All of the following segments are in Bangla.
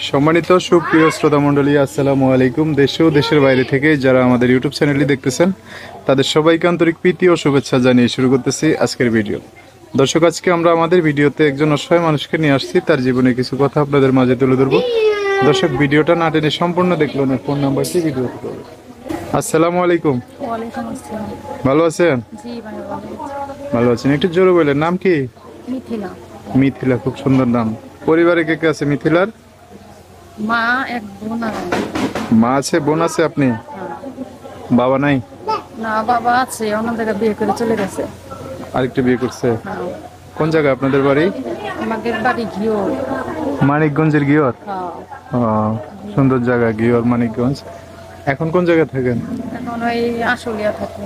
সম্মানিত সুপ্রিয় শ্রোতা মণ্ডলী, আসসালামু আলাইকুম। দেশ ও দেশের বাইরে থেকে যারা আমাদের ইউটিউব চ্যানেলটি দেখতেছেন তাদের সবাইকে আন্তরিক প্রীতি ও শুভেচ্ছা জানিয়ে শুরু করতেছি আজকের ভিডিও। দর্শক, আজকে আমরা আমাদের ভিডিওতে একজন অসহায় মানুষকে নিয়ে আসছি, তার জীবনে কিছু কথা আপনাদের মাঝে তুলে ধরবো। দর্শক, ভিডিওটা না টেনে সম্পূর্ণ দেখলেন। ফোন নাম্বারটি ভিডিওতে পাবে। আসসালামু আলাইকুম। ওয়ালাইকুম আসসালাম। ভালো আছেন? জি ভাই, ভালো আছি। ভালো আছেন, একটু জোরে বলেন। নাম কি? মিথিলা। মিথিলা, খুব সুন্দর নাম। পরিবারে কে কে আছে মিথিলার? মা, এক বোন আর আমি। মা আছে, বোন আছে, আপনি? হ্যাঁ। বাবা নাই? না, বাবা আছে, অন্য জায়গায় বিয়ে করে চলে গেছে। আরেকটা বিয়ে করছে? হ্যাঁ। কোন জায়গায় আপনাদের বাড়ি? আমাদের বাড়ি ঘিও। মানিকগঞ্জের ঘিওর? হ্যাঁ। সুন্দর জায়গা ঘিওর, মানিকগঞ্জ। এখন কোন জায়গায় থাকেন? এখন ওই আশুলিয়া থাকে।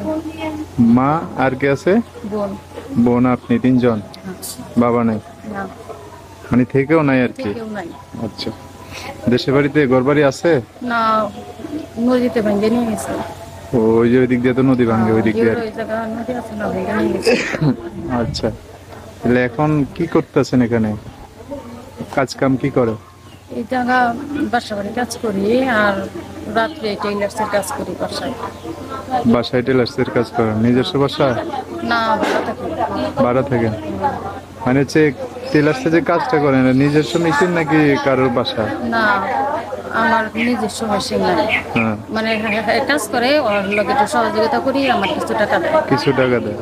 মা আর কে আছে? বোন। বোন, আপনি তিনজন? বাবা নাই? না, মানে থেকেও নাই আর কি? কেউ নাই। আচ্ছা, দেশের বাড়িতে ঘর বাড়ি আছে? না, নদীতে ভেঙে নিয়ে গেছে। ওই যে ওই দিক দিয়ে তো নদী ভাঙে, ওই দিক দিয়ে। ঘিওর ওই জায়গা নদী আছে না, ভেঙে নিয়ে গেছে। আচ্ছা, তাহলে এখন কি করতেছেন এখানে? কাজ কাম কি করে? এই জায়গা বাসা বাড়ি কাজ করি, আর রাত্রে টেইলার্সের কাজ করি বাসায়। বাসায় টেলার্সের কাজ করেন? নিজস্ব বাসা? না, ভাড়া থাকি। ভাড়া থাকেন? মানে হচ্ছে টেলার্সে যে কাজটা করেন, এটা নিজস্ব মেশিন নাকি কারোর বাসা? না, আমার নিজস্ব মেশিন নাই। হ্যাঁ। মানে কাজ করে, ওর লগে একটু সহযোগিতা করি, আমার কিছু টাকা দেয়। কিছু টাকা দেয়?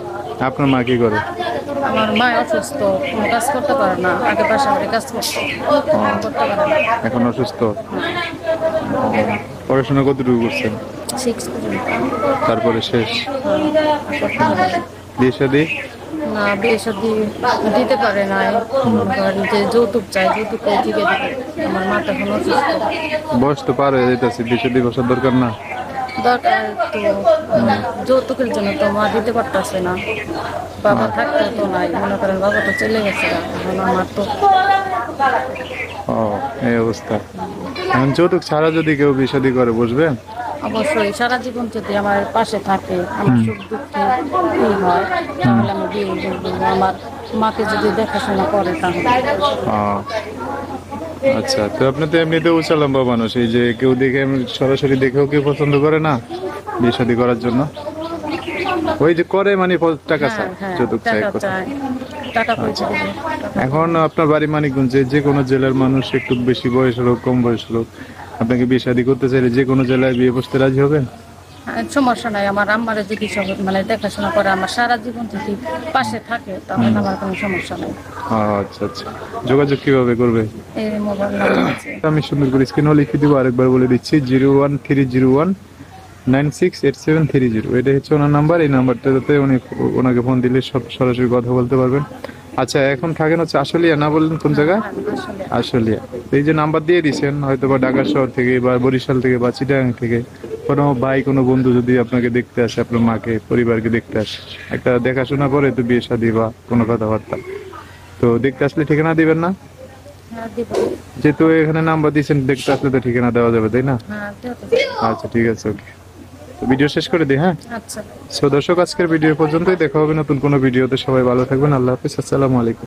আপনার মা কি করে? আমার মা অসুস্থ, কোনো কাজ করতে পারে না। আগে বাসা বাড়ি কাজ করতো, করতে পারে না। এখন অসুস্থ? পড়াশোনা কতটুকু করছেন? 6 পর্যন্ত। তারপরে শেষ? করতে পারে না। বিয়ে শাদী? না, বিয়ে শাদী দিতে পারে না। যে যৌতুক চাই, যৌতুক কই থেকে দিবে? আমার মা তো এখন অসুস্থ। বয়স তো পার হয়ে যেতেছে, বিয়ে শাদী বসার দরকার না? দরকার তো, যৌতুকের জন্য তো মা দিতে পারতেছে না। বাবা থাকতে তো নাই, মনে করেন বাবা তো চলে গেছে, এখন আমার তো। ও, এই অবস্থা। এখন যৌতুক ছাড়া যদি কেউ বিয়ে শাদী করে, বসবেন? অবশ্যই, সারা জীবন যদি আমার পাশে থাকে, আমার সুখ দুঃখে কি হয়, তাহলে আমি বিয়ে করবো। আমার মাকে যদি দেখাশোনা করে তাহলে। ও, আচ্ছা। তো আপনি তো এমনিতে উচালম্বা মানুষ, এই যে কেউ দেখে সরাসরি দেখেও কেউ পছন্দ করে না বিয়ে শাদী করার জন্য? ওই যে করে মানে টাকা চায়, যৌতুক চায়। টাকা চাই, টাকা পয়সা দেবে। এখন আপনার বাড়ি মানিকগঞ্জে, যে কোনো জেলার মানুষ, একটু বেশি বয়স হোক কম বয়স হোক, আপনাকে বিয়ে শাদী করতে চাইলে যে কোনো জেলায় বিয়ে বসতে রাজি হবেন? সমস্যা নাই, আমার আম্মারে যদি সব মানে দেখাশোনা করে, আমার সারা জীবন যদি পাশে থাকে, তাহলে আমার কোনো সমস্যা নাই। আচ্ছা আচ্ছা, যোগাযোগ কিভাবে করবে? এই মোবাইল নাম্বার আছে। আমি সুন্দর করে স্ক্রিনও লিখে দিব, আরেকবার বলে দিচ্ছি, 01301968730। এটা হচ্ছে ওনার নাম্বার। এই নাম্বারটাতে উনি, ওনাকে ফোন দিলে সব সরাসরি কথা বলতে পারবেন। আচ্ছা, এখন থাকেন হচ্ছে আশুলিয়া, না বললেন কোন জায়গায়? আসলে আশুলিয়া। এই যে নাম্বার দিয়ে দিয়েছেন, হয়তো বা ঢাকা শহর থেকে বা বরিশাল থেকে বা চিটাগাং থেকে কোনো ভাই, কোনো বন্ধু যদি আপনাকে দেখতে আসে, আপনার মাকে, পরিবারকে দেখতে আসে, একটা দেখাশোনা করে তো বিয়ে শাদী বা কোনো কথাবার্তা, তো দেখতে আসলে ঠিকানা দিবেন না? হ্যাঁ, দিব। যেহেতু এখানে নাম্বার দিয়েছেন, দেখতে আসলে তো ঠিকানা দেওয়া যাবে, তাই না? হ্যাঁ, দেব। আচ্ছা, ঠিক আছে, ওকে। তো ভিডিও শেষ করে দিই, হ্যাঁ? আচ্ছা। সো দর্শক, আজকের ভিডিও পর্যন্তই। দেখা হবে নতুন কোনো ভিডিওতে। সবাই ভালো থাকবেন। আল্লাহ হাফিজ, আসসালামু আলাইকুম।